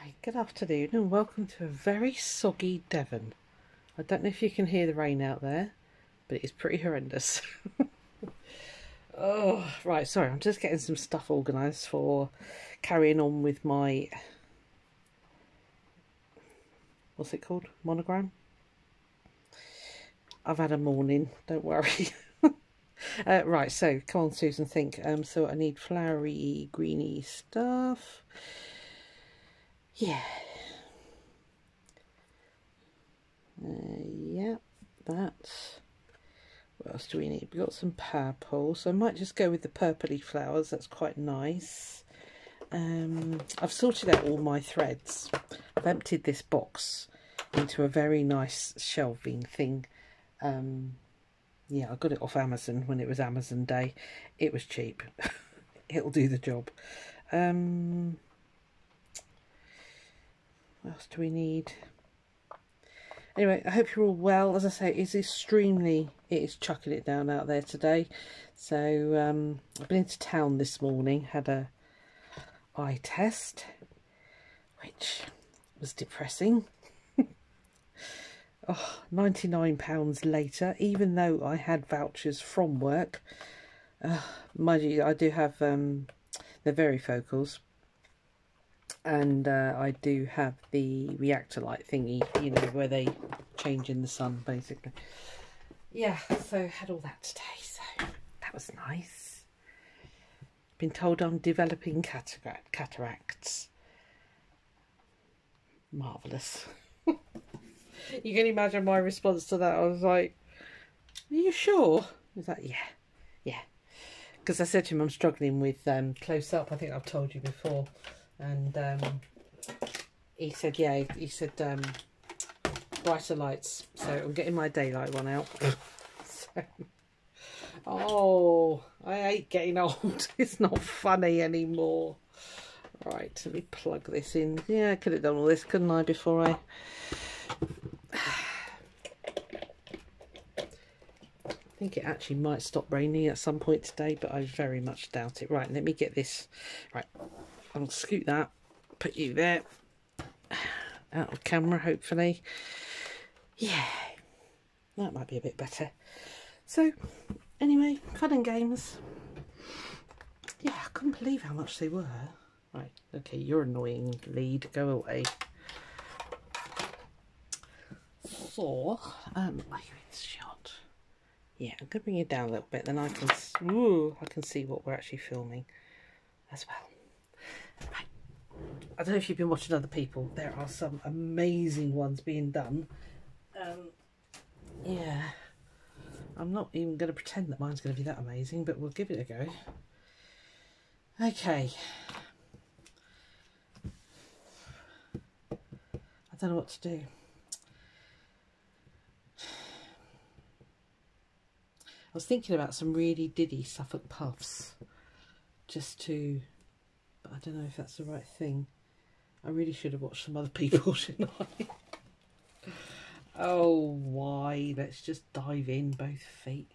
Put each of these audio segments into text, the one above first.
Hi, good afternoon and welcome to a very soggy Devon. I don't know if you can hear the rain out there, but it's pretty horrendous. Oh, right, sorry, I'm just getting some stuff organised for carrying on with my, what's it called? Monogram? I've had a morning, don't worry. Right, so come on Susan, think. So I need flowery, greeny stuff. Yeah. Yeah, that. What else do we need? We've got some purple, so I might just go with the purpley flowers. That's quite nice. I've sorted out all my threads. I've emptied this box into a very nice shelving thing. Yeah, I got it off Amazon when it was Amazon Day. It was cheap. It'll do the job. What else do we need? Anyway, I hope you're all well. As I say, it is chucking it down out there today. So I've been into town this morning, had a eye test, which was depressing. Oh, £99 later, even though I had vouchers from work. Mind you, I do have, they're varifocals. And I do have the reactor light thingy, you know, where they change in the sun, basically. Yeah, so had all that today, so that was nice. Been told I'm developing cataracts. Marvellous. You can imagine my response to that. I was like, are you sure? He was like, yeah. Because I said to him I'm struggling with close up. I think I've told you before. And he said, yeah, he said brighter lights. So I'm getting my daylight one out. So, oh, I hate getting old. It's not funny anymore. Right, let me plug this in. Yeah, I could have done all this, couldn't I, before I... I think it actually might stop raining at some point today, but I very much doubt it. Right, let me get this. Right, I'll scoot that, put you there, out of camera, hopefully. Yeah, that might be a bit better. So, anyway, fun and games. Yeah, I couldn't believe how much they were. Right, okay, you're annoying, lead, go away. So, are you in shot? Yeah, I'm going to bring you down a little bit, then I can see what we're actually filming as well. Right. I don't know if you've been watching other people. There are some amazing ones being done. Yeah, I'm not even going to pretend that mine's going to be that amazing, but we'll give it a go. Okay. I don't know what to do. I was thinking about some really diddy Suffolk puffs, just to, but I don't know if that's the right thing. I really should have watched some other people, shouldn't I? Oh, why? Let's just dive in, both feet.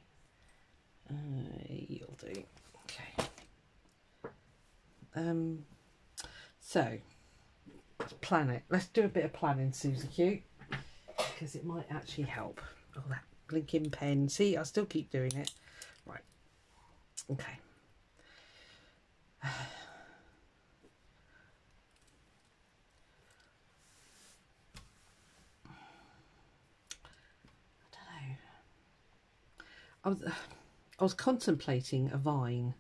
You'll do. Okay. So, let's plan it. Let's do a bit of planning, Susie Q, because it might actually help. Oh, that blinking pen. See, I still keep doing it. Right. Okay. I don't know. I was contemplating a vine.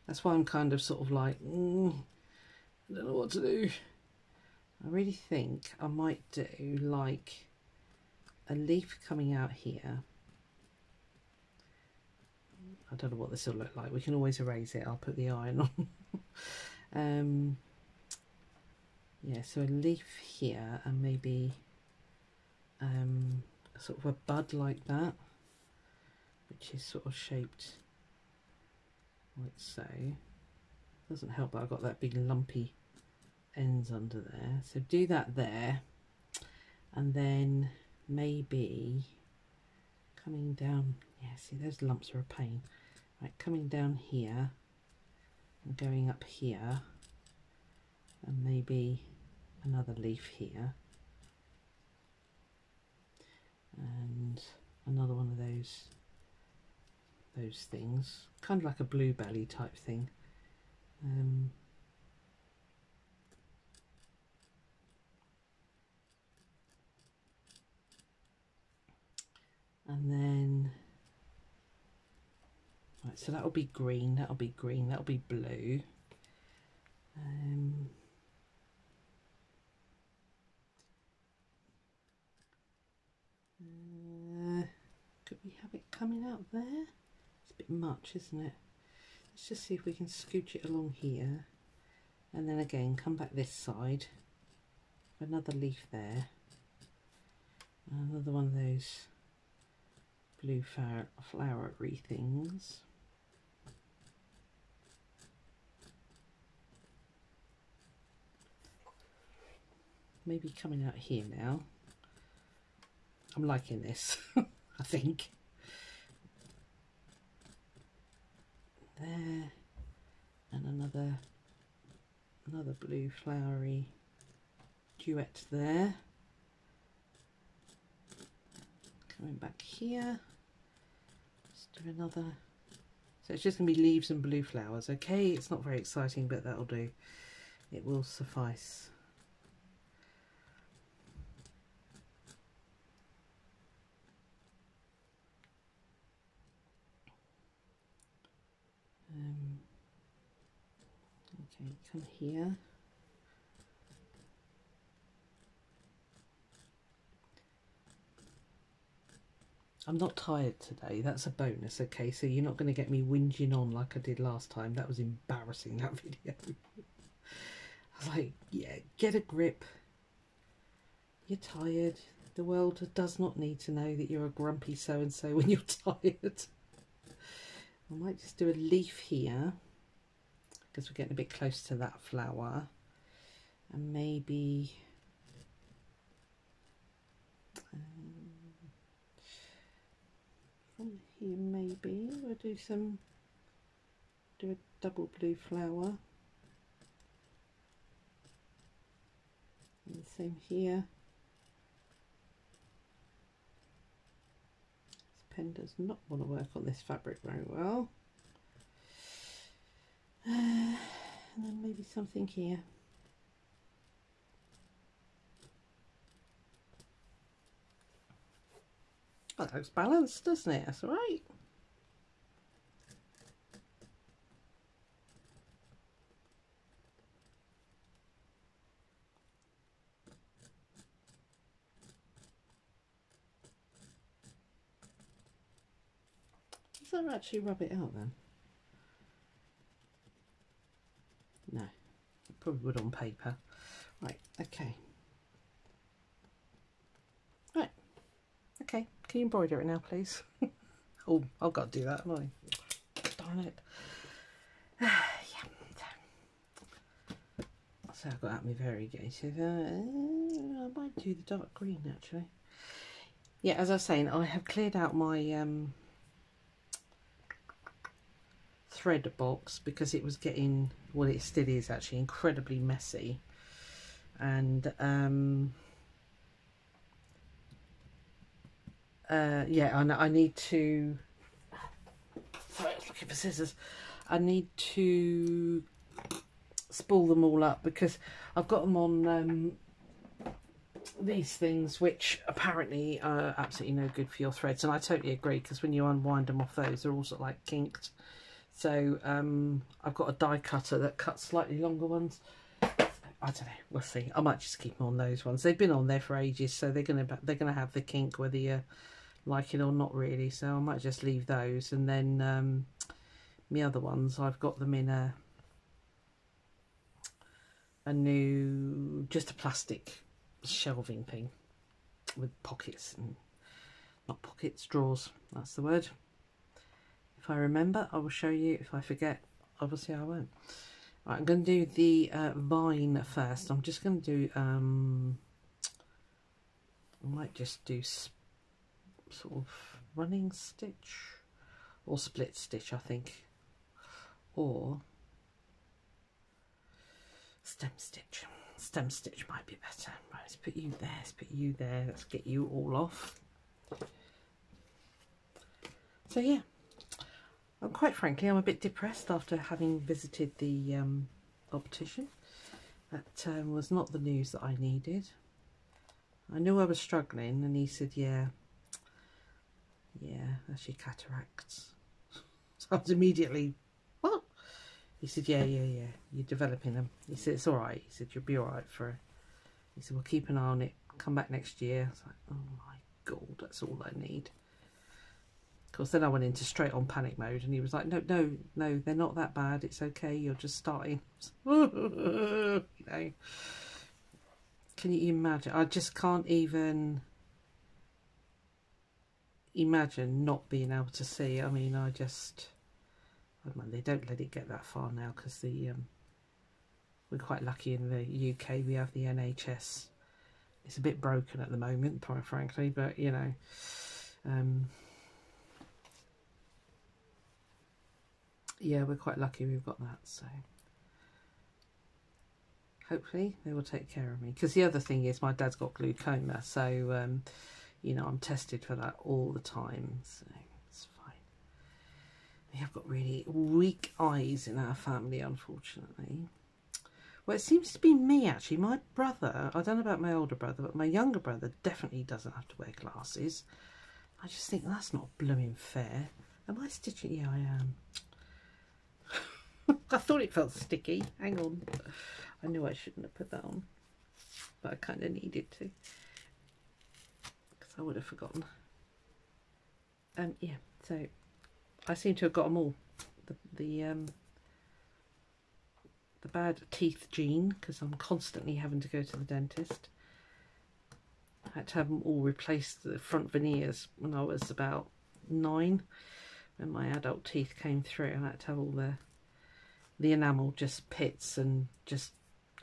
That's why I'm kind of sort of like, I don't know what to do. I really think I might do like a leaf coming out here. I don't know what this will look like. We can always erase it. I'll put the iron on. Yeah, so a leaf here and maybe sort of a bud like that, which is sort of shaped like so. Doesn't help that I've got that big lumpy ends under there. So do that there, and then maybe coming down, yeah, see those lumps are a pain. Right, coming down here and going up here, and maybe another leaf here, and another one of those things, kind of like a bluebelly type thing. And then, right, so that'll be green, that'll be green, that'll be blue. Could we have it coming out there? It's a bit much, isn't it? Let's just see if we can scooch it along here, and then again come back this side. Another leaf there, another one of those blue flowery things. Maybe coming out here now. I'm liking this. I think. There, and another blue flowery duet there. Coming back here, let's do another. So it's just going to be leaves and blue flowers. Okay, it's not very exciting, but that'll do. It will suffice. Okay, come here. I'm not tired today, that's a bonus, okay? So you're not going to get me whinging on like I did last time. That was embarrassing, that video. I was like, yeah, get a grip. You're tired. The world does not need to know that you're a grumpy so-and-so when you're tired. I might just do a leaf here, because we're getting a bit close to that flower. And maybe... from here maybe we'll do a double blue flower, and the same here. This pen does not want to work on this fabric very well. And then maybe something here. Well, that looks balanced, doesn't it? That's all right. Does that actually rub it out then? No, it probably would on paper. Right, okay. Right, okay. Can you embroider it now, please? Oh, I've got to do that, haven't I? Darn it. Yeah. So I've got out my variegated. I might do the dark green actually. Yeah, as I was saying, I have cleared out my thread box because it was getting, well, it still is actually incredibly messy, and yeah, I need to, sorry, I was looking for scissors. I need to spool them all up because I've got them on these things which apparently are absolutely no good for your threads, and I totally agree, because when you unwind them off those, they're all sort of like kinked. So I've got a die cutter that cuts slightly longer ones. I don't know, we'll see. I might just keep them on those ones. They've been on there for ages, so they're gonna have the kink whether you like it or not, really. So I might just leave those, and then my other ones, I've got them in a new, just a plastic shelving thing with pockets, and not pockets, drawers, that's the word. If I remember, I will show you. If I forget, obviously I won't. Right, I'm going to do the vine first. I'm just going to do, I might just do sort of running stitch or split stitch, I think, or stem stitch. stem stitch might be better. Right, let's put you there, let's put you there, let's get you all off. So yeah, quite frankly, I'm a bit depressed after having visited the optician. That was not the news that I needed. I knew I was struggling, and he said, yeah, that's your cataracts. So I was immediately, what? He said, yeah, you're developing them. He said, it's all right. He said, you'll be all right for it. He said, we'll keep an eye on it. Come back next year. I was like, oh my God, that's all I need. Of course, then I went into straight on panic mode, and he was like, no, they're not that bad. It's okay. You're just starting. You know, can you imagine? I just can't even imagine not being able to see. I mean, they don't let it get that far now, because we're quite lucky in the UK. We have the NHS. It's a bit broken at the moment, quite frankly, but you know, yeah, we're quite lucky we've got that. So hopefully they will take care of me, because the other thing is my dad's got glaucoma, so you know, I'm tested for that all the time, so it's fine. We have got really weak eyes in our family, unfortunately. Well, it seems to be me, actually. My brother, I don't know about my older brother, but my younger brother definitely doesn't have to wear glasses. I just think that's not blooming fair. Am I stitching? Yeah, I am. I thought it felt sticky. Hang on. I knew I shouldn't have put that on, but I kind of needed to, because I would have forgotten. Yeah, so I seem to have got them all. The bad teeth gene, because I'm constantly having to go to the dentist. I had to have them all replaced, the front veneers, when I was about 9, when my adult teeth came through. I had to have all the enamel just pits, and just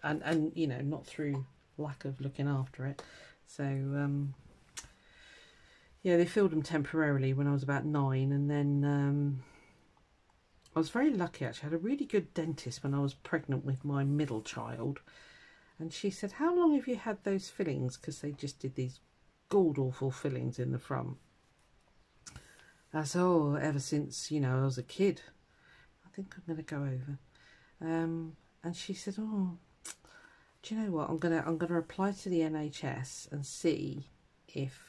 and you know, not through lack of looking after it. So yeah, they filled them temporarily when I was about 9, and then I was very lucky, actually. I had a really good dentist when I was pregnant with my middle child, and she said, how long have you had those fillings? Because they just did these god-awful fillings in the front. I said, oh, ever since, you know, I was a kid. I think I'm going to go over. And she said, oh, do you know what? I'm gonna apply to the NHS and see if,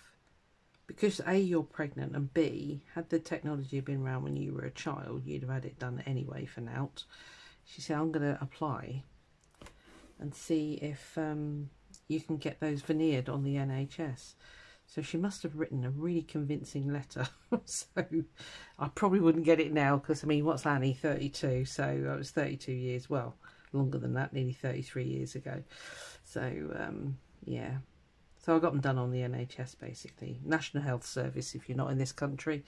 because A, you're pregnant, and B, had the technology been around when you were a child, you'd have had it done anyway for now. She said, I'm going to apply and see if you can get those veneered on the NHS. So she must have written a really convincing letter. So I probably wouldn't get it now, because I mean, what's Annie, 32? So I was 32 years, well, longer than that, nearly 33 years ago. So yeah. So I got them done on the NHS, basically. National Health Service, if you're not in this country.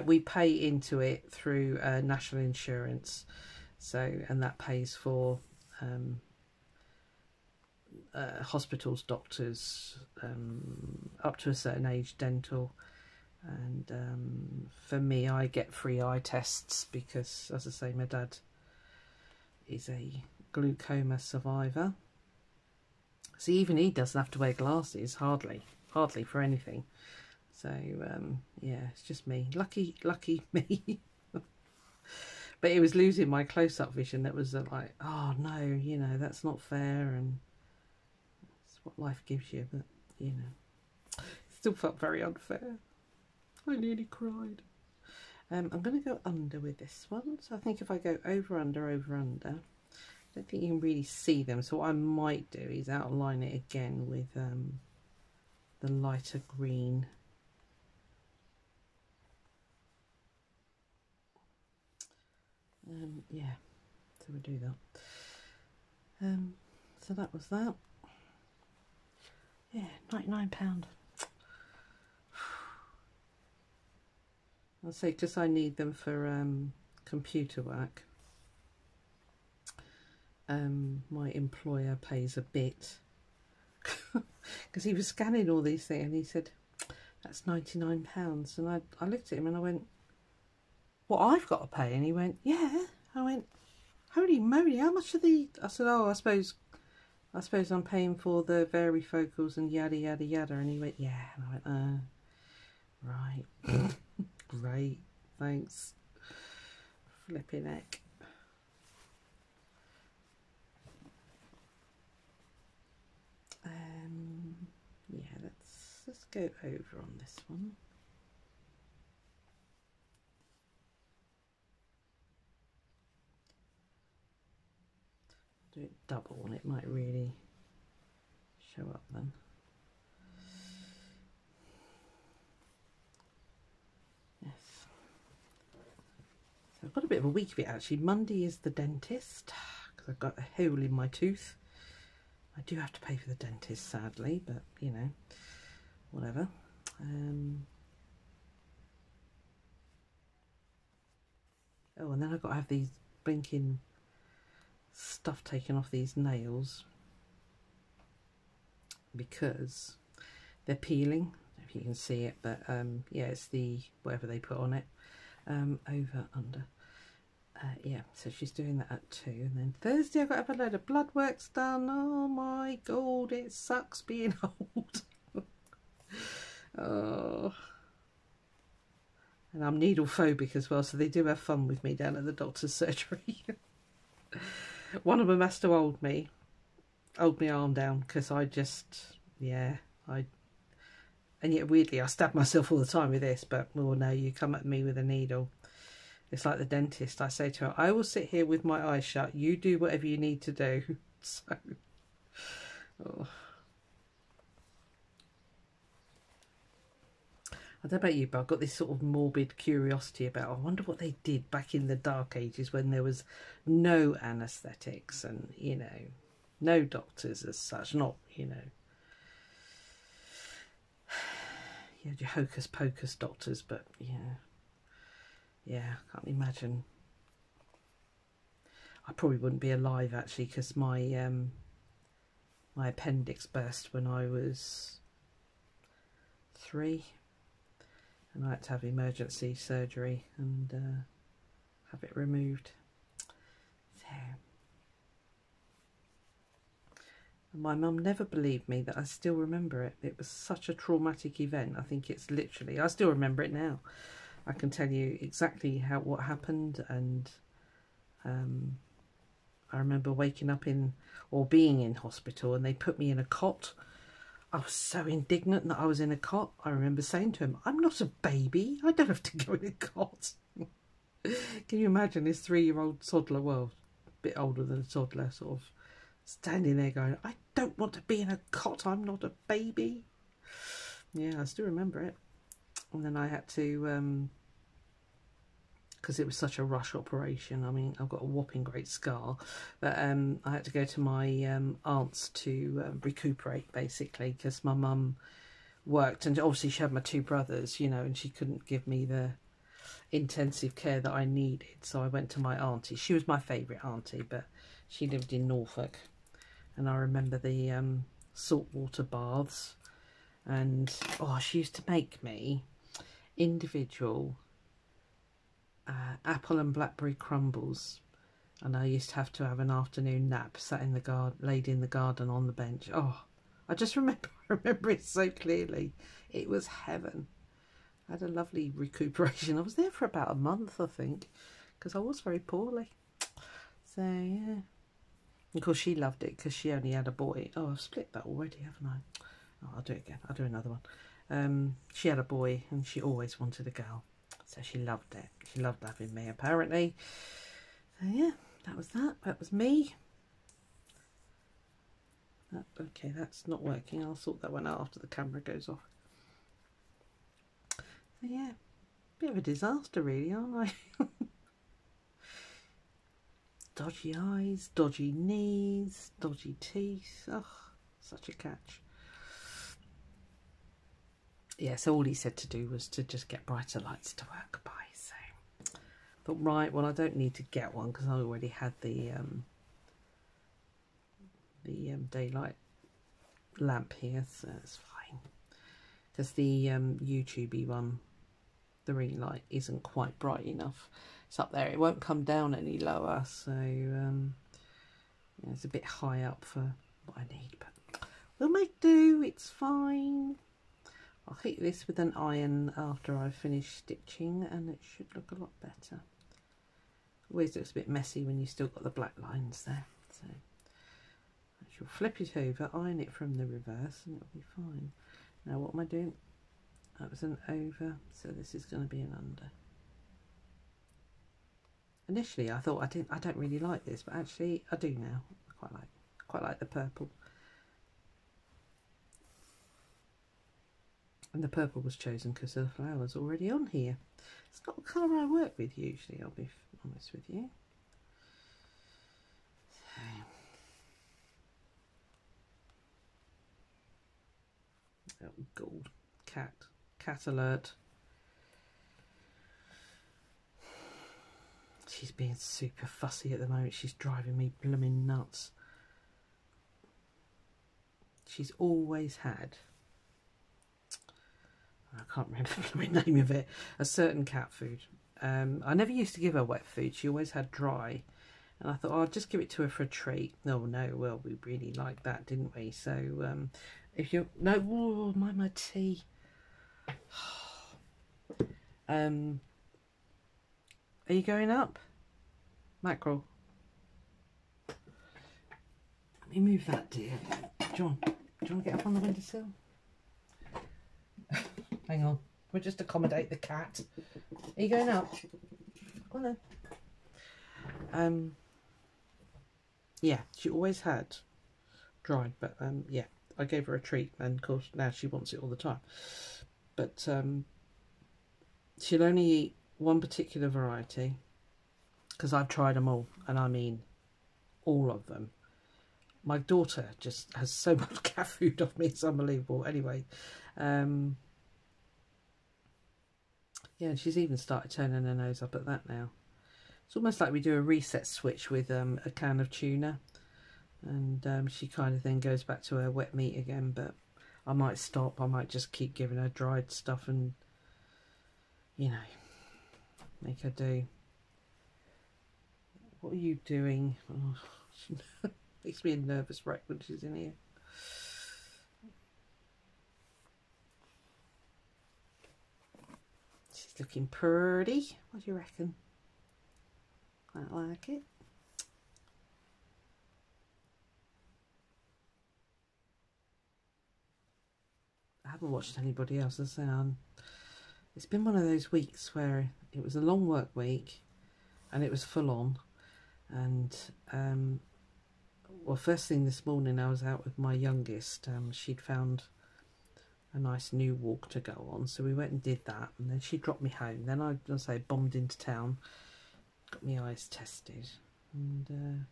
We pay into it through national insurance. So, and that pays for hospitals, doctors, up to a certain age, dental. And for me, I get free eye tests because, as I say, my dad is a glaucoma survivor. So even he doesn't have to wear glasses, hardly for anything. So yeah, it's just me. Lucky me. But it was losing my close-up vision that was like, oh no, you know, that's not fair, and it's what life gives you. But you know, it still felt very unfair. I nearly cried. I'm going to go under with this one. So I think if I go over, under, I don't think you can really see them. So what I might do is outline it again with the lighter green. Yeah, so we'll do that. So that was that. Yeah, £99. I'll say, because I need them for computer work. My employer pays a bit, because he was scanning all these things, and he said, that's £99. And I looked at him and I went, what, I've got to pay? And he went, yeah. I went, holy moly, how much are these? I said, oh, I suppose I suppose I'm paying for the varifocals and yada yada yada. And he went, yeah. And I went, right. Great, thanks. Flipping heck. Yeah, let's go over on this one. Do it double and it might really show up then. Yes. So I've got a bit of a week of it actually. Monday is the dentist because I've got a hole in my tooth. I do have to pay for the dentist sadly, but you know, whatever. Oh, and then I've got to have these blinking stuff taken off these nails because they're peeling. I don't know if you can see it, but yeah, it's the whatever they put on it. Over, under. Yeah, so she's doing that at 2, and then Thursday I've got to have a load of blood works done. Oh my god, it sucks being old. Oh. And I'm needle phobic as well, so they do have fun with me down at the doctor's surgery. One of them has to hold my arm down because I just, yeah, and yet weirdly I stab myself all the time with this, but well, no, you come at me with a needle. It's like the dentist. I say to her, I will sit here with my eyes shut. You do whatever you need to do. So, oh. I don't know about you, but I've got this sort of morbid curiosity about, I wonder what they did back in the dark ages when there was no anaesthetics and, you know, no doctors as such. Not, you know, you had your hocus pocus doctors, but yeah. Yeah, I can't imagine. I probably wouldn't be alive actually because my my appendix burst when I was 3, and I had to have emergency surgery and have it removed. So, and my mum never believed me that I still remember it. It was such a traumatic event. I think it's literally, I still remember it now. I can tell you exactly what happened, and I remember waking up or being in hospital, and they put me in a cot. I was so indignant that I was in a cot. I remember saying to him, I'm not a baby. I don't have to go in a cot. Can you imagine this 3-year-old toddler, well, a bit older than a toddler, sort of standing there going, I don't want to be in a cot. I'm not a baby. Yeah, I still remember it. And then I had to, because it was such a rush operation. I mean, I've got a whopping great scar, but I had to go to my aunt's to recuperate, basically, because my mum worked, and obviously she had my 2 brothers, you know, and she couldn't give me the intensive care that I needed. So I went to my auntie. She was my favourite auntie, but she lived in Norfolk, and I remember the saltwater baths, and oh, she used to make me individual apple and blackberry crumbles, and I used to have an afternoon nap, sat in the garden, laid in the garden on the bench. Oh, I just remember it so clearly. It was heaven. I had a lovely recuperation. I was there for about a month, I think, because I was very poorly. So yeah, of course she loved it because she only had a boy. Oh, I've split that already, haven't I? Oh, I'll do it again. I'll do another one. She had a boy and she always wanted a girl, so she loved it. She loved having me, apparently. So yeah, that was that. That was me. Okay, that's not working. I'll sort that one out after the camera goes off. So yeah, bit of a disaster really, aren't I? Dodgy eyes, dodgy knees, dodgy teeth. Oh, such a catch. Yeah, so all he said to do was to just get brighter lights to work by. So I thought, right, well, I don't need to get one because I already had the daylight lamp here, so it's fine. Because the YouTubey one, the ring light, isn't quite bright enough. It's up there. It won't come down any lower, so yeah, it's a bit high up for what I need, but we'll make do, it's fine. I'll heat this with an iron after I've finished stitching and it should look a lot better. Always looks a bit messy when you've still got the black lines there. So I shall flip it over, iron it from the reverse and it'll be fine. Now what am I doing? That was an over, so this is going to be an under. Initially I thought I don't really like this, but actually I do now. I quite like the purple. And the purple was chosen because the flower's already on here. It's not the colour I work with usually, I'll be honest with you. So, oh, gold. Cat alert. She's being super fussy at the moment. She's driving me blooming nuts. She's always had, I can't remember the name of it, a certain cat food. I never used to give her wet food. She always had dry. And I thought, oh, I'll just give it to her for a treat. No, well, we really liked that, didn't we? So, if you're... No, oh, my tea. Are you going up? Mackerel. Let me move that, dear. John, do you want to get up on the windowsill? Hang on. We'll just accommodate the cat. Are you going up? Oh no. Yeah, she always had dried, but yeah, I gave her a treat, and of course now she wants it all the time. But she'll only eat one particular variety because I've tried them all, and I mean all of them. My daughter just has so much cat food off me, it's unbelievable. Anyway, yeah, she's even started turning her nose up at that now. It's almost like we do a reset switch with a can of tuna, and she kind of then goes back to her wet meat again. But I might stop. I might just keep giving her dried stuff and, you know, make her do. What are you doing? Oh, makes me a nervous wreck when she's in here. She's looking pretty. What do you reckon? I like it. I haven't watched anybody else's. It's been one of those weeks where it was a long work week and it was full on. And well, first thing this morning I was out with my youngest. She'd found a nice new walk to go on, so we went and did that, and then she dropped me home. Then I bombed into town, got my eyes tested, and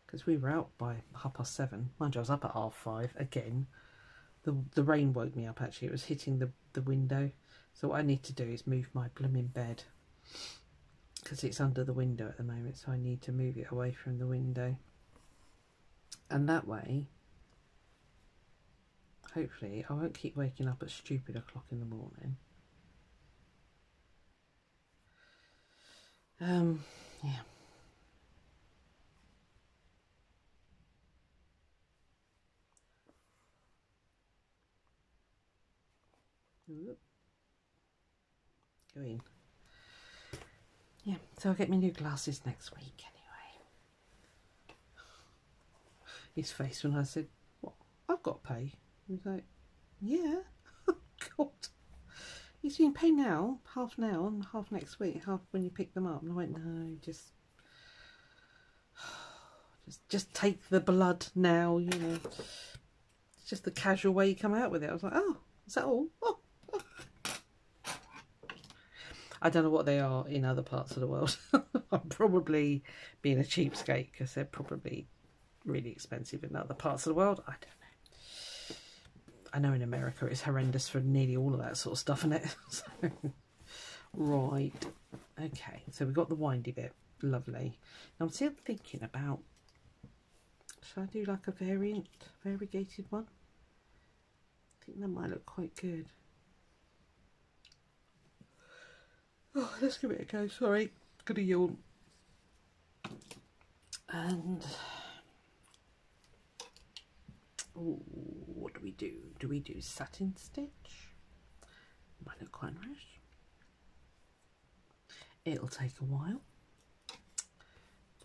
because we were out by 7:30. Mind you, I was up at 5:30 again. The rain woke me up. Actually, it was hitting the window, so what I need to do is move my blooming bed because it's under the window at the moment, so I need to move it away from the window, and that way hopefully I won't keep waking up at stupid o'clock in the morning. Yeah. Go in. Yeah, so I'll get my new glasses next week anyway. His face when I said, "What? I've got to pay." He was like, "Yeah." God. He's been paid now, half now and half next week, half when you pick them up. And I went, no, just take the blood now, you know. It's just the casual way you come out with it. I was like, oh, is that all? Oh. I don't know what they are in other parts of the world. I'm probably being a cheapskate because they're probably really expensive in other parts of the world. I don't know. I know in America it's horrendous for nearly all of that sort of stuff, isn't it? So, right. Okay, so we've got the windy bit. Lovely. Now I'm still thinking about, should I do like a variegated one? I think that might look quite good. Oh, let's give it a go. Sorry, gonna yawn. And Ooh, what do we do? Do we do satin stitch? Might look quite nice. It'll take a while.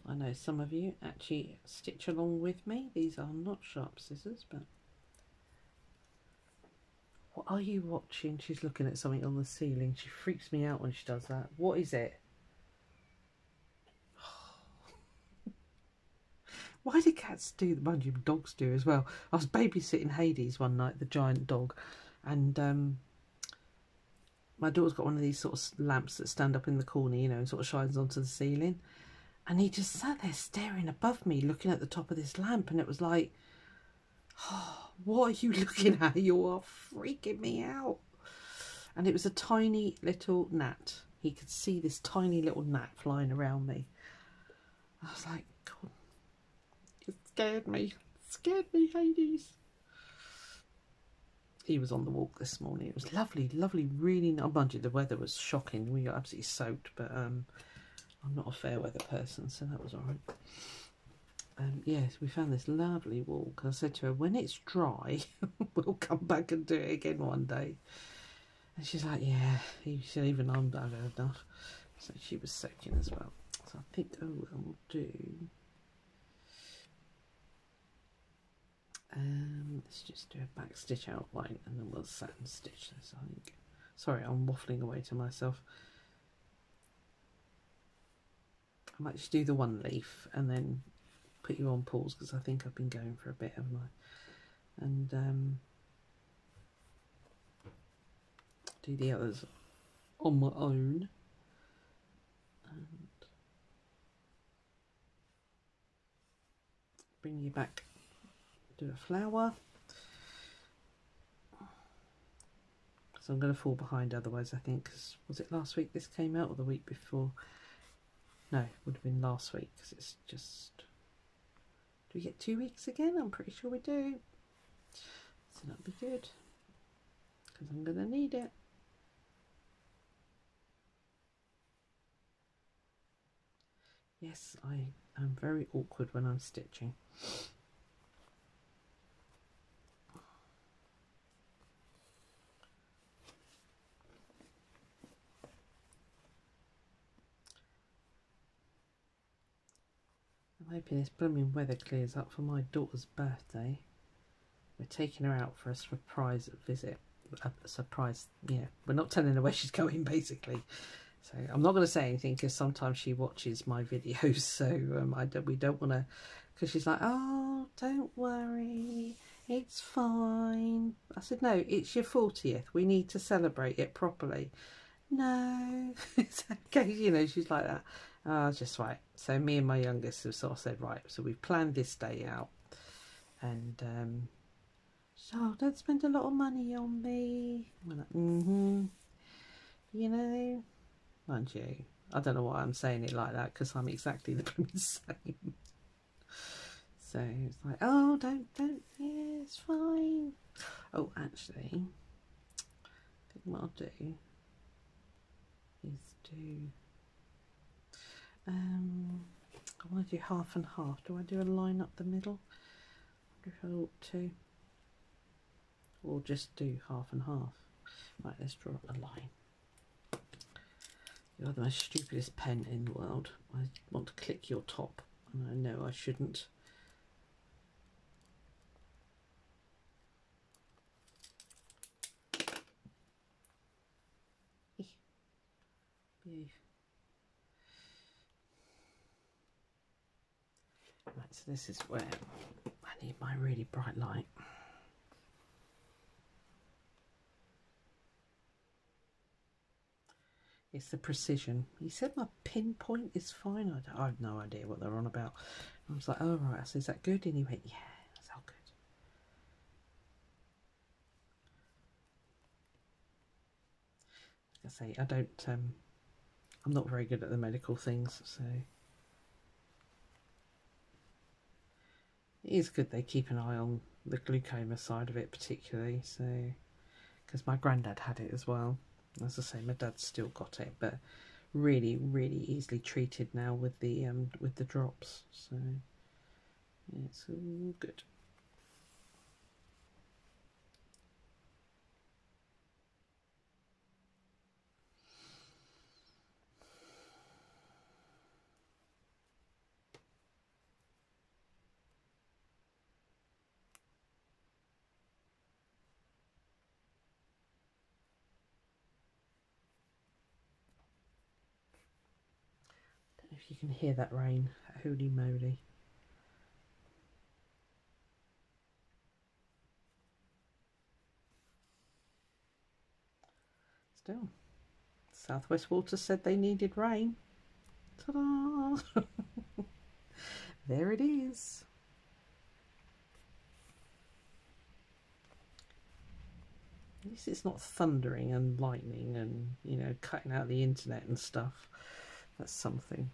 I know some of you actually stitch along with me. These are not sharp scissors, but what are you watching? She's looking at something on the ceiling. She freaks me out when she does that. What is it? Why do cats do that? Mind you, dogs do as well. I was babysitting Hades one night, the giant dog, and my daughter's got one of these sort of lamps that stand up in the corner, you know, and sort of shines onto the ceiling. And he just sat there staring above me, looking at the top of this lamp, and it was like, oh, what are you looking at? You are freaking me out. And it was a tiny little gnat. He could see this tiny little gnat flying around me. I was like, God, you scared me. Scared me, Hades. He was on the walk this morning. It was lovely, lovely, really nice. Mind you, the weather was shocking. We got absolutely soaked, but I'm not a fair weather person, so that was all right. Yes, we found this lovely walk. I said to her, when it's dry, we'll come back and do it again one day. And she's like, yeah. She said, even I'm bad enough. So she was soaking as well. So I think I will do. Let's just do a back stitch outline and then we'll satin stitch this, I think. Sorry, I'm waffling away to myself. I might just do the one leaf and then put you on pause because I think I've been going for a bit, haven't I? And do the others on my own. And bring you back, do a flower. So I'm going to fall behind otherwise, I think, because was it last week this came out or the week before? No, it would have been last week because it's just... Do we get 2 weeks again? I'm pretty sure we do. So that'll be good because I'm going to need it. Yes, I am very awkward when I'm stitching. I'm hoping this blooming weather clears up for my daughter's birthday. We're taking her out for a surprise visit. A surprise, yeah. We're not telling her where she's going, basically. So I'm not going to say anything because sometimes she watches my videos. So we don't want to, because she's like, oh, don't worry, it's fine. I said, no, it's your 40th. We need to celebrate it properly. No, it's okay. You know, she's like that. Just right. So me and my youngest have sort of said, right, so we've planned this day out. And so don't spend a lot of money on me. I'm like, you know, mind you, I don't know why I'm saying it like that because I'm exactly the same. So it's like, oh, don't, yeah, it's fine. Oh, actually, I think what I'll do is do, I want to do half and half. Do I do a line up the middle? I wonder if I ought to. Or just do half and half. Right, let's draw a line. You're the most stupidest pen in the world. I want to click your top, and I know I shouldn't. Right, so this is where I need my really bright light. It's the precision. He said my pinpoint is fine. I have no idea what they're on about. I was like, oh right, I said, is that good? And he went, yeah, that's all good. Like I say, I don't, I'm not very good at the medical things, so it is good they keep an eye on the glaucoma side of it particularly, so, because my granddad had it as well. As I say, my dad's still got it, but really, really easily treated now with the drops. So yeah, it's all good. If you can hear that rain, holy moly. Still, Southwest Water said they needed rain. Ta-da! There it is. At least it's not thundering and lightning and, you know, cutting out the internet and stuff. That's something.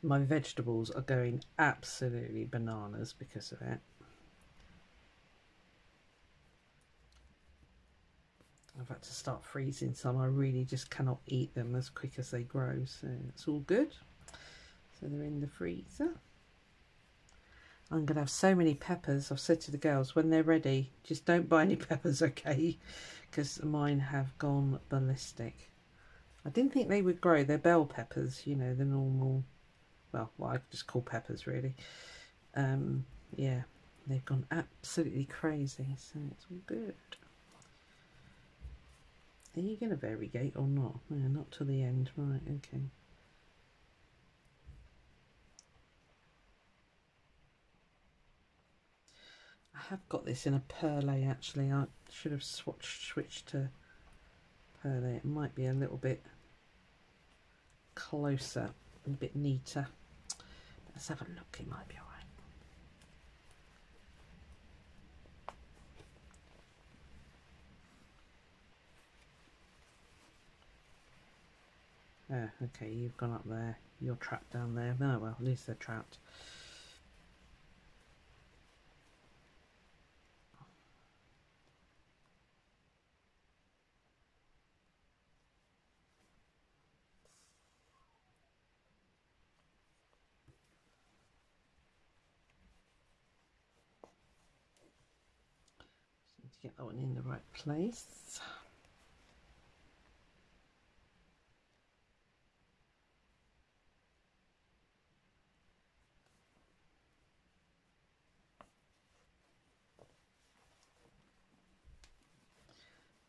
My vegetables are going absolutely bananas because of it. I've had to start freezing some. I really just cannot eat them as quick as they grow, so it's all good. So they're in the freezer. I'm going to have so many peppers. I've said to the girls, when they're ready, just don't buy any peppers, okay? Because mine have gone ballistic. I didn't think they would grow. They're bell peppers, you know, the normal, well, what I just call peppers, really. Yeah, they've gone absolutely crazy, so it's all good. Are you going to variegate or not? No, not till the end. Right, okay. I have got this in a perlé actually. I should have switched to perlé. It might be a little bit closer, a bit neater. Let's have a look. It might be alright. Okay, you've gone up there. You're trapped down there. Oh well, at least they're trapped. Just need to get that one in the right place.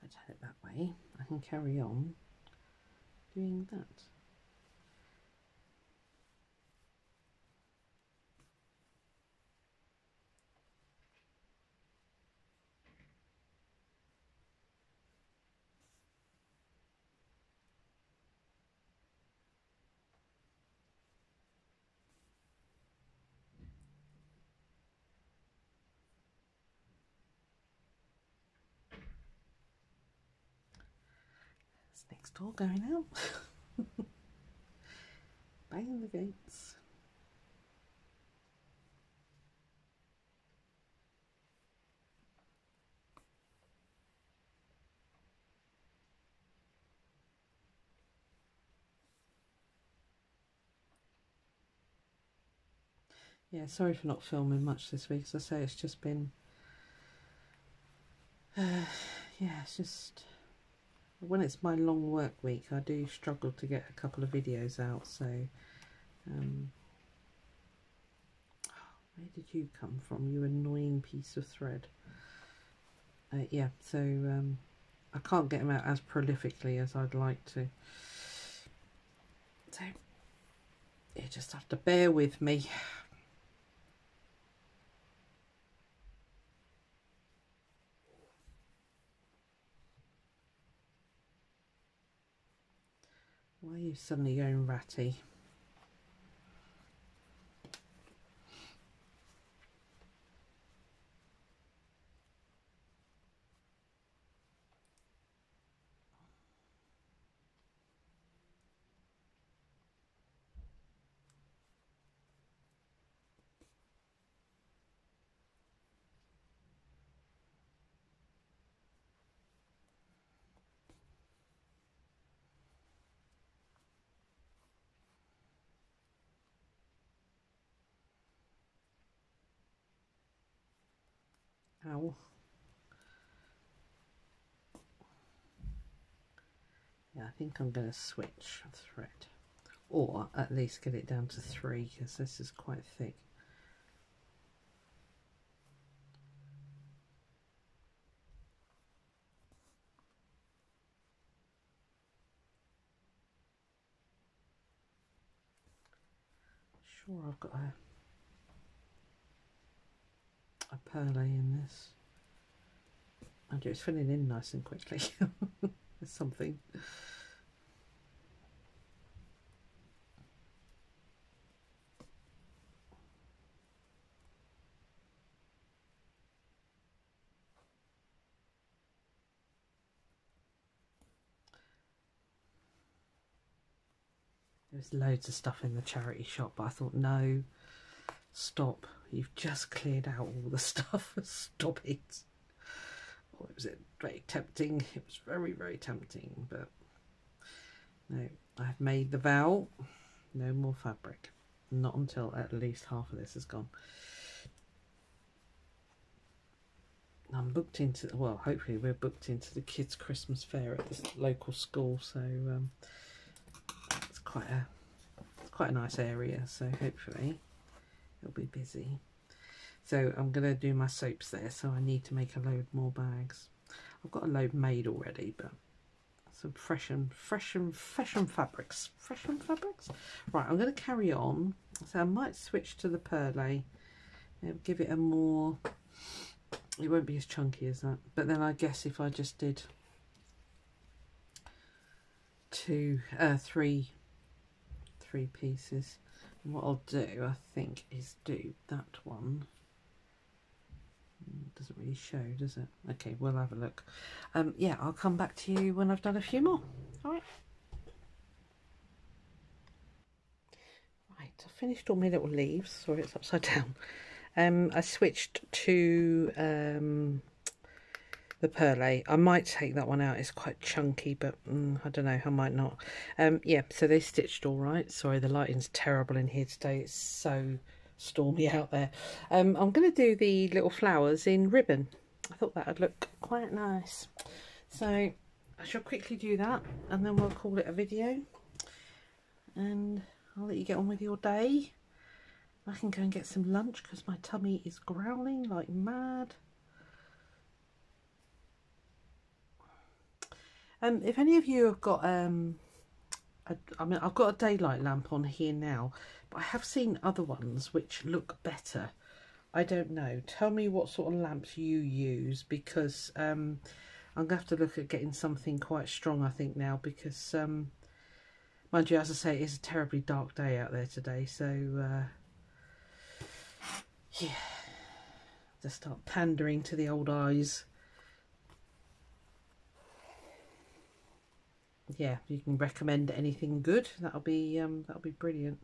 I turn it that way, I can carry on doing that. It's next door going out. Banging the gates. Yeah, sorry for not filming much this week. As I say, it's just been, yeah, it's just, when it's my long work week, I do struggle to get a couple of videos out. So, where did you come from, you annoying piece of thread? Yeah, so I can't get them out as prolifically as I'd like to. So, you just have to bear with me. Why are you suddenly going ratty? Ow. Yeah, I think I'm going to switch thread, or at least get it down to 3 because this is quite thick. sure I've got a perlé in this. I do, it's filling in nice and quickly. There's something. There's loads of stuff in the charity shop, but I thought, no, stop. You've just cleared out all the stuff. Stop it. Or was it very tempting? It was very, very tempting, but no, I've made the vow. No more fabric. Not until at least half of this is gone. I'm booked into, well, hopefully we're booked into the kids' Christmas fair at this local school, so it's quite a nice area, so hopefully it'll be busy. So I'm going to do my soaps there, so I need to make a load more bags. I've got a load made already, but some fresh and fabrics. Right, I'm going to carry on. So I might switch to the perlé. It'll give it a more, it won't be as chunky as that. But then I guess if I just did three pieces, what I'll do, I think, is do that one. Doesn't really show, does it? Okay, we'll have a look. Yeah, I'll come back to you when I've done a few more. All right. Right, I finished all my little leaves. Sorry, it's upside down. I switched to the perlé. I might take that one out. It's quite chunky, but I don't know. I might not. Yeah, so they stitched all right. Sorry, the lighting's terrible in here today. It's so stormy out there. I'm going to do the little flowers in ribbon. I thought that would look quite nice. So I shall quickly do that, and then we'll call it a video. And I'll let you get on with your day. I can go and get some lunch because my tummy is growling like mad. If any of you have got, I mean, I've got a daylight lamp on here now, but I have seen other ones which look better. I don't know. Tell me what sort of lamps you use, because I'm going to have to look at getting something quite strong, I think, now, because, mind you, as I say, it is a terribly dark day out there today, so, yeah, just start pandering to the old eyes. Yeah, if you can recommend anything good, that'll be brilliant,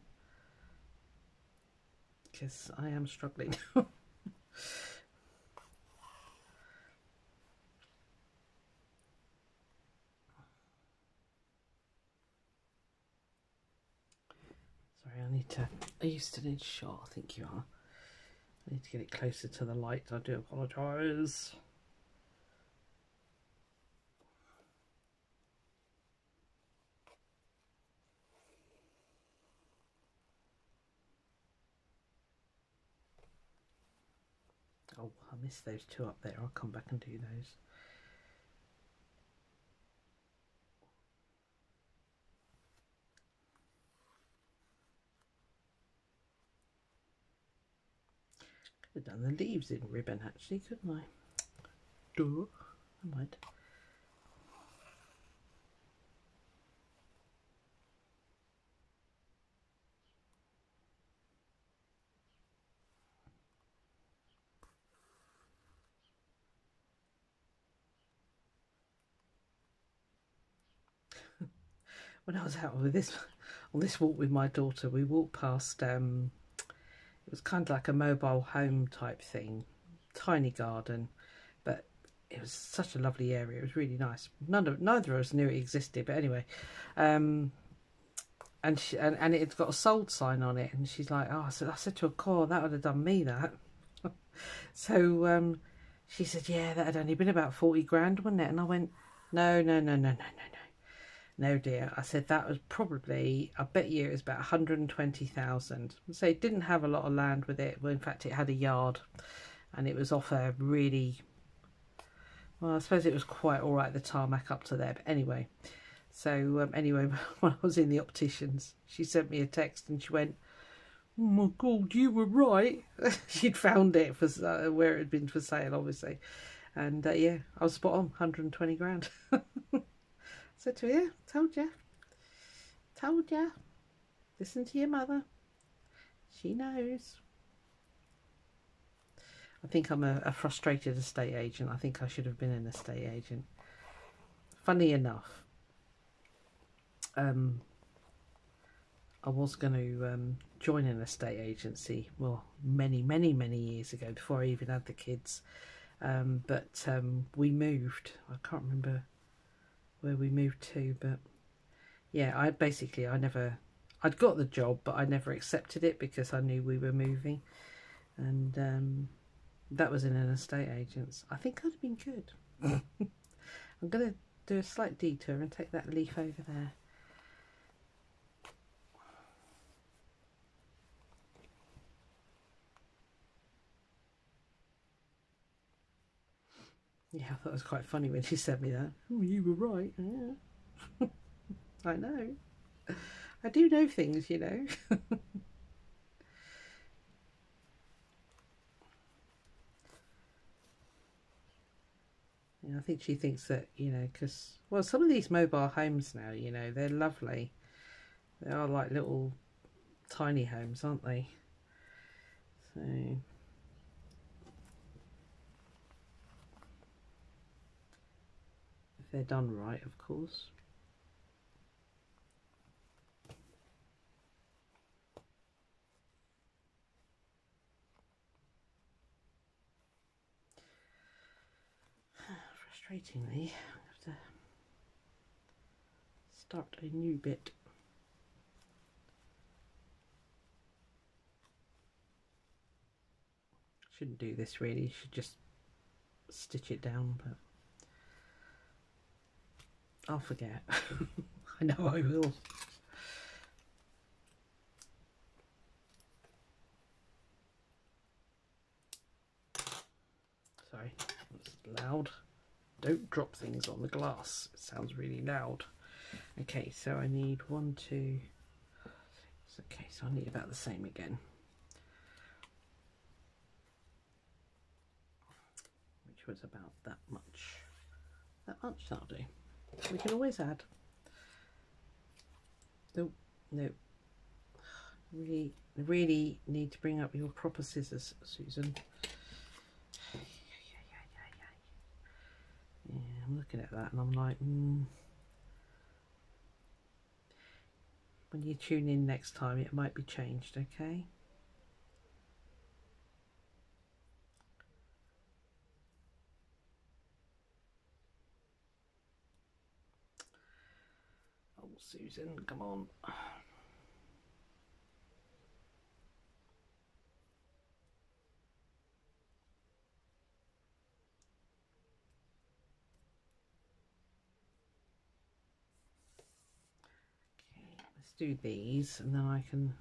because I am struggling. Sorry, are you still in shot? I think you are. I need to get it closer to the light. I do apologise. Oh, I missed those two up there. I'll come back and do those. Could have done the leaves in ribbon actually, couldn't I? Duh. I might. When I was out with this on this walk with my daughter, we walked past it was kind of like a mobile home type thing, tiny garden, but it was such a lovely area. It was really nice. Neither of us knew it existed, but anyway, and it's got a sold sign on it, and she's like, oh, I said to her, "Cool, that would have done me that." So she said, yeah, that had only been about 40 grand, wouldn't it? And I went, no, dear. I said that was probably, I bet you it was about 120,000. So it didn't have a lot of land with it. Well, in fact, it had a yard, and it was off a really, well, I suppose it was quite all right, the tarmac up to there. But anyway, so anyway, when I was in the opticians, she sent me a text and she went, oh my God, you were right. She'd found it for where it had been for sale, obviously. And yeah, I was spot on, 120 grand. Said to her, yeah, told ya. Listen to your mother. She knows. I think I'm a frustrated estate agent. I think I should have been an estate agent. Funny enough, I was going to join an estate agency, well, many years ago, before I even had the kids. But we moved. I can't remember where we moved to, but yeah, I'd got the job, but I never accepted it because I knew we were moving. And that was in an estate agent's. I think I'd have been good. I'm going to do a slight detour and take that leaf over there. Yeah, I thought it was quite funny when she sent me that. Oh, you were right. Yeah. I know. I do know things, you know. Yeah, I think she thinks that, you know, because, well, some of these mobile homes now, you know, they're lovely. They are like little tiny homes, aren't they? So... if they're done right, of course. Frustratingly, I have to start a new bit. Shouldn't do this really, should just stitch it down, but I'll forget. I know I will. Sorry, that's loud. Don't drop things on the glass. It sounds really loud. Okay, so I need 1, 2. Okay, so I need about the same again. Which was about that much. That much, that'll do. We can always add. Nope, nope. Really need to bring up your proper scissors, Susan. Yeah, I'm looking at that and I'm like, when you tune in next time, it might be changed, okay? Oh, Susan, come on. Let's do these and then I can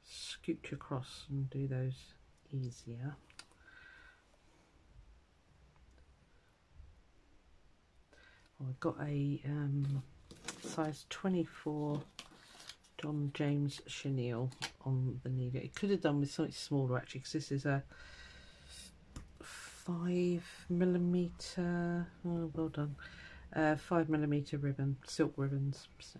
scooch across and do those easier. Oh, I've got a size 24 John James chenille on the needle. It could have done with something smaller actually, because this is a 5mm, oh, well done, 5mm ribbon, silk ribbons, so.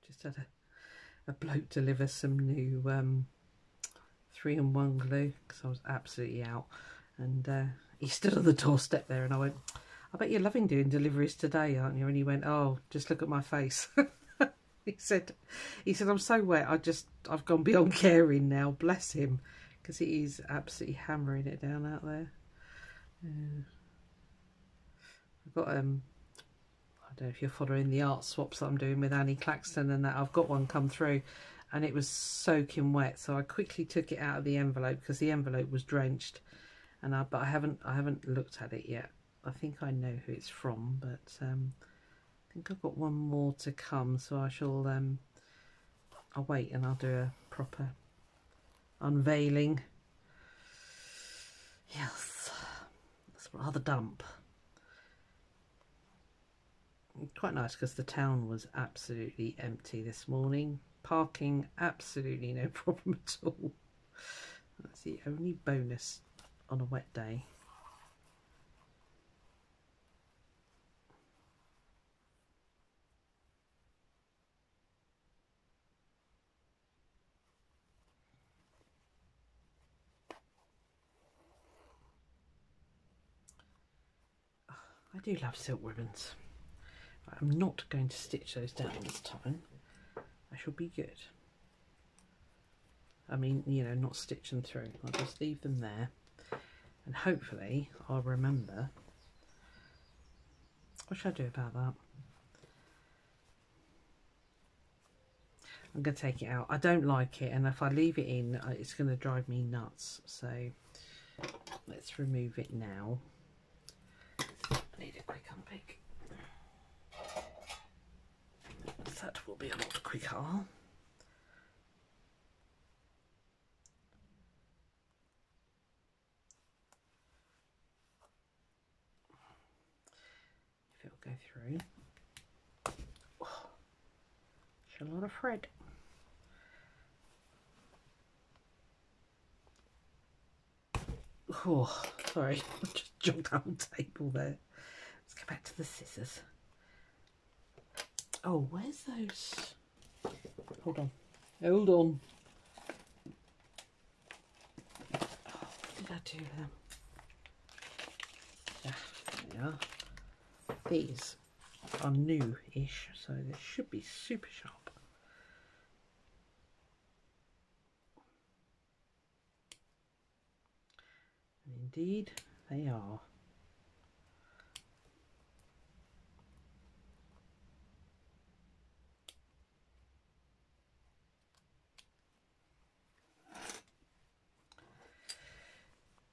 Just had a bloke deliver some new 3-in-1 glue because I was absolutely out, and he stood on the doorstep there and I went, I bet you're loving doing deliveries today, aren't you? And he went, oh, just look at my face. he said I'm so wet, I've gone beyond caring now, bless him, because he is absolutely hammering it down out there. I've got I don't know if you're following the art swaps that I'm doing with Annie Claxton and that. I've got one come through and it was soaking wet, so I quickly took it out of the envelope because the envelope was drenched, and but I haven't looked at it yet. I think I know who it's from, but I think I've got one more to come, so I shall I'll wait and I'll do a proper unveiling. Yes, that's rather damp. Quite nice because the town was absolutely empty this morning. Parking absolutely no problem at all. That's the only bonus on a wet day. I do love silk ribbons. I'm not going to stitch those down this time. I shall be good. I mean, you know, not stitch them through. I'll just leave them there. And hopefully I'll remember. What should I do about that? I'm going to take it out. I don't like it, and if I leave it in, it's going to drive me nuts. So let's remove it now. I need a quick unpick. That will be a lot quicker. If it'll go through. Oh, it's a lot of thread. Oh, sorry, I just jogged the whole table there. Let's go back to the scissors. Oh, where's those? Hold on. Hold on. Oh, what did I do with them? Yeah, there they are. These are new-ish, so they should be super sharp. And indeed, they are.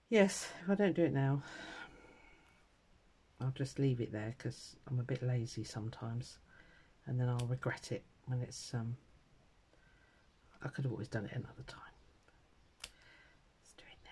Yes, if I don't do it now, I'll just leave it there because I'm a bit lazy sometimes, and then I'll regret it when it's I could have always done it another time. Let's do it now.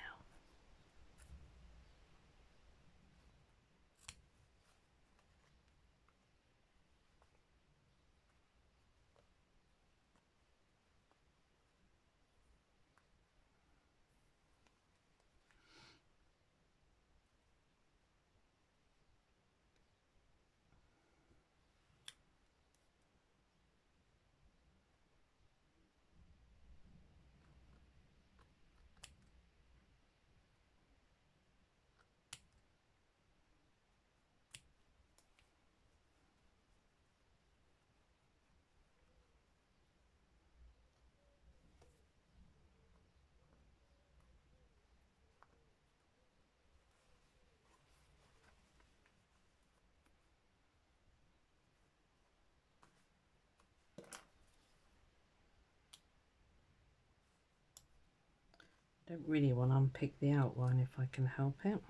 Don't really want to unpick the outline if I can help it. Okay,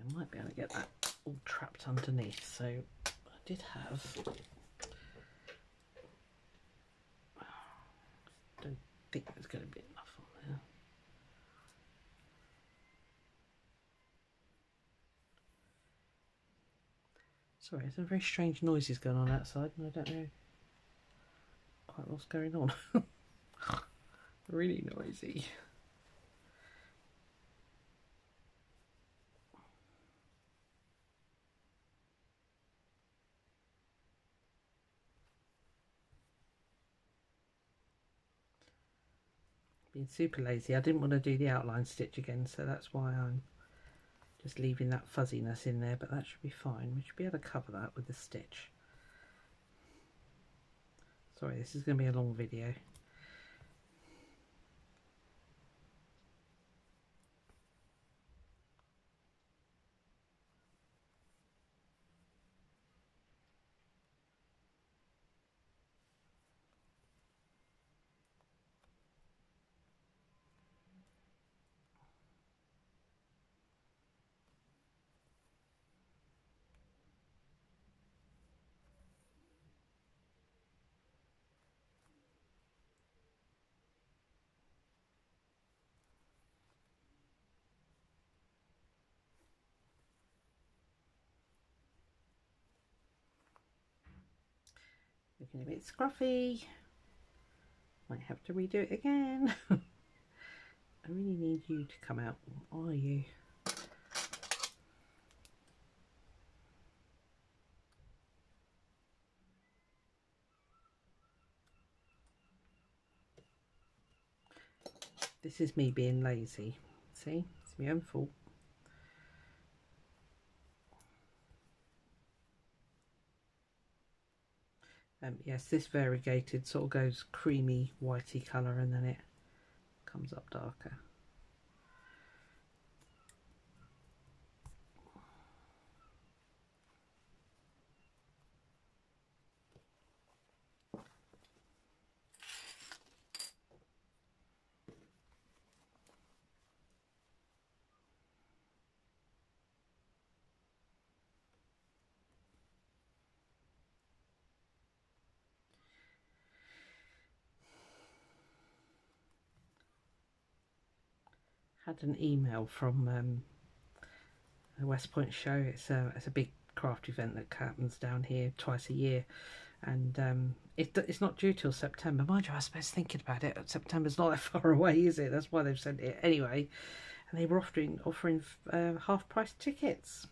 I might be able to get that all trapped underneath. So I did have, don't think there's going to be enough on there. Sorry, there's some very strange noises going on outside and I don't know quite what's going on. Really noisy. Being super lazy. I didn't want to do the outline stitch again, so that's why I'm just leaving that fuzziness in there, but that should be fine. We should be able to cover that with the stitch. Sorry, this is going to be a long video. Looking a bit scruffy. Might have to redo it again. I really need you to come out. Are you? This is me being lazy. See? It's my own fault. Yes, this variegated sort of goes creamy whitey colour and then it comes up darker. Had an email from the West Point show. It's a big craft event that happens down here twice a year, and it's not due till September. Mind you, I suppose thinking about it, September's not that far away, is it? That's why they've sent it anyway. And they were offering half price tickets.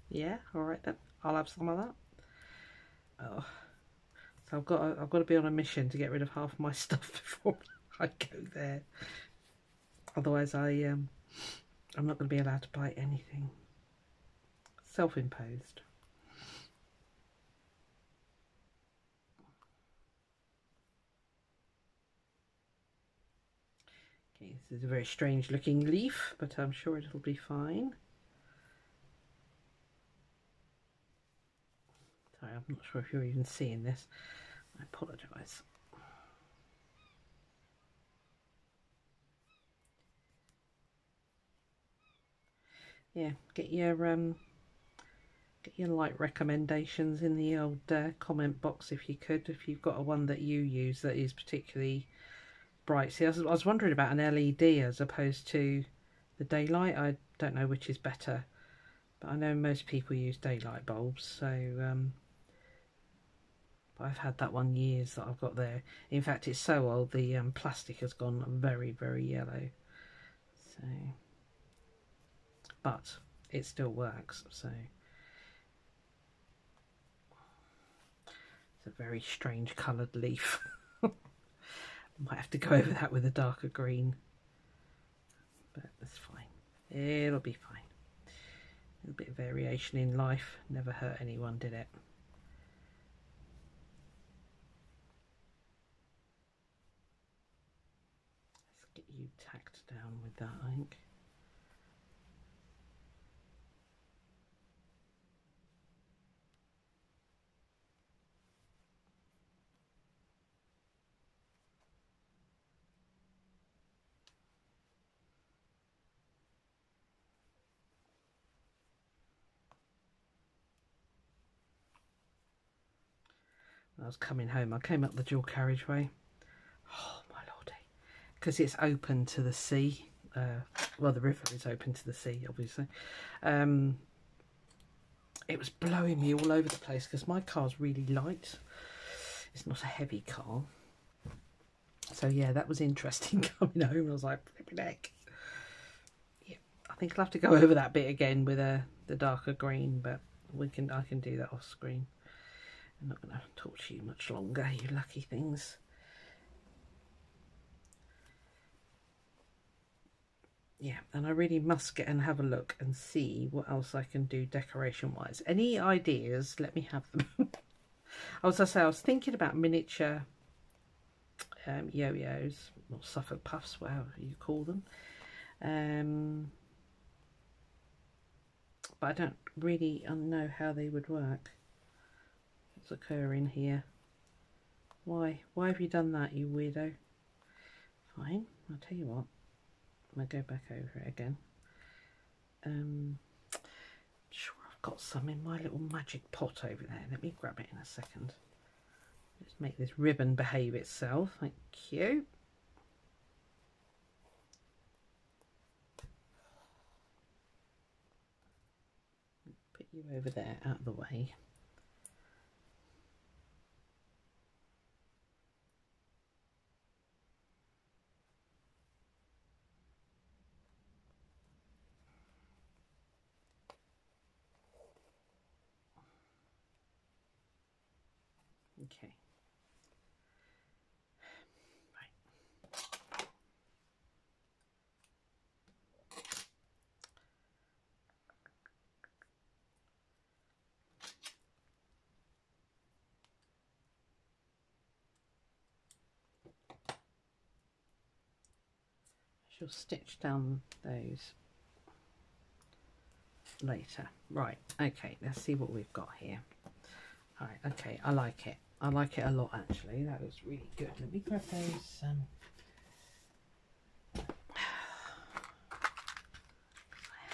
Yeah, all right then, I'll have some of that. Oh, so I've got to be on a mission to get rid of half my stuff before I go there. Otherwise, I'm not going to be allowed to buy anything. Self-imposed. Okay, this is a very strange looking leaf, but I'm sure it'll be fine. Sorry, I'm not sure if you're even seeing this. I apologise. Yeah, get your light recommendations in the old comment box if you could, if you've got a one that you use that is particularly bright. See, I was wondering about an LED as opposed to the daylight. I don't know which is better, but I know most people use daylight bulbs, so I've had that one years that I've got there. In fact, it's so old the plastic has gone very, very yellow. So, but it still works. So it's a very strange coloured leaf. Might have to go over that with a darker green, but that's fine. It'll be fine. A little bit of variation in life never hurt anyone, did it? Let's get you tacked down with that, I think. I was coming home, I came up the dual carriageway. Oh my lordy, because it's open to the sea. Well, the river is open to the sea, obviously. It was blowing me all over the place because my car's really light. It's not a heavy car. So yeah, that was interesting coming home. I was like, flipping heck. Yeah, I think I'll have to go over that bit again with the darker green, but I can do that off screen. I'm not going to talk to you much longer, you lucky things. yeah, and I really must get and have a look and see what else I can do decoration wise. Any ideas, let me have them. As I say, I was thinking about miniature yo-yos, or Suffolk puffs, whatever you call them. But I don't really know how they would work. What's occurring here? Why have you done that, you weirdo? Fine, I'll tell you what. I'm going to go back over it again. Sure, I've got some in my little magic pot over there. Let me grab it in a second. Let's make this ribbon behave itself. Thank you. Put you over there out of the way. Okay. Right. I shall stitch down those later. Right, okay, let's see what we've got here. Alright, okay, I like it. I like it a lot actually. That was really good. Let me grab those. I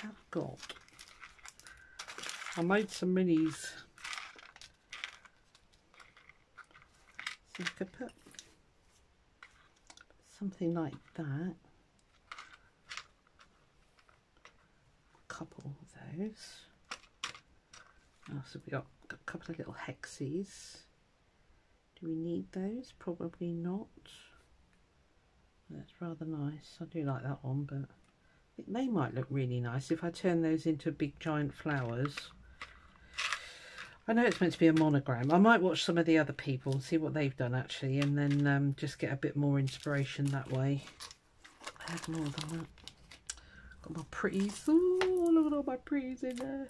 have got. I made some minis. So I could put something like that. A couple of those. Oh, so we got a couple of little hexes. Do we need those? Probably not. That's rather nice. I do like that one, but I think they might look really nice if I turn those into big giant flowers. I know it's meant to be a monogram. I might watch some of the other people and see what they've done actually, and then just get a bit more inspiration that way. I have more than that. Got my pretties. Oh, look at all my pretties in there.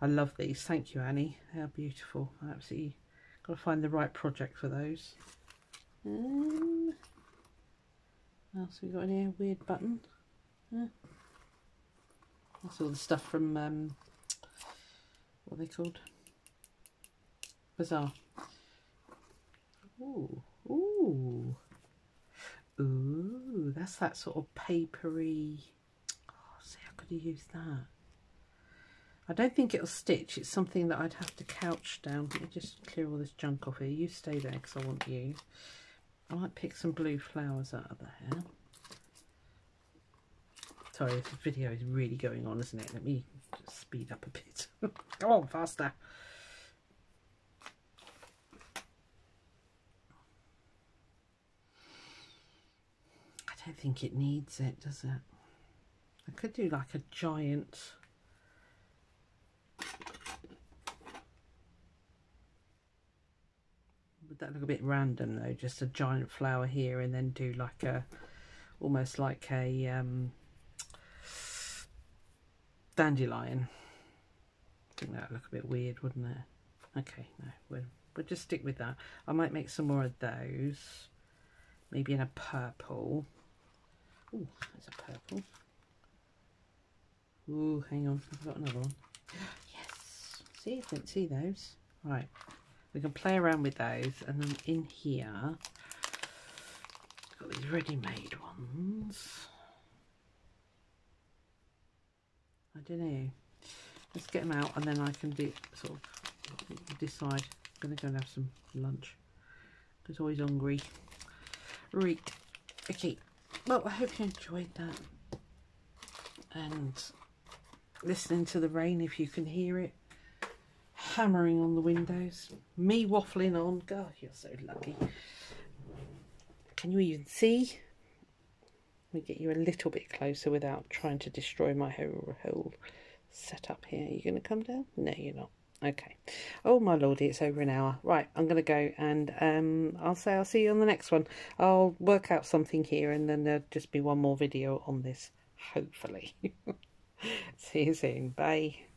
I love these. Thank you, Annie. How beautiful. I absolutely got to find the right project for those. What else we got in here? Weird button. That's all the stuff from what are they called? Bazaar. Ooh, ooh, ooh. That's that sort of papery. Oh, see, I could have used that. I don't think it'll stitch. It's something that I'd have to couch down. Let me just clear all this junk off here. You stay there because I want you. I might pick some blue flowers out of there. Sorry, this video is really going on, isn't it? Let me just speed up a bit. Go on, faster. I don't think it needs it, does it? I could do like a giant... Would that look a bit random though? Just a giant flower here and then do like a... almost like a... dandelion. I think that would look a bit weird, wouldn't it? Okay, no, we'll just stick with that. I might make some more of those. Maybe in a purple. Oh, there's a purple. Ooh, hang on, I've got another one. Yes! See, I didn't see those. Right, we can play around with those, and then in here, got these ready-made ones. I don't know. Let's get them out and then I can do sort of decide. I'm going to go and have some lunch because I'm always hungry. Right. Okay. Well, I hope you enjoyed that. And listening to the rain, if you can hear it hammering on the windows. Me waffling on. God, you're so lucky. Can you even see? Let me get you a little bit closer without trying to destroy my whole setup here. Are you going to come down? No, you're not. Okay. Oh my lordy, it's over an hour. Right, I'm going to go and I'll see you on the next one. I'll work out something here and then there'll just be one more video on this. hopefully. See you soon. Bye.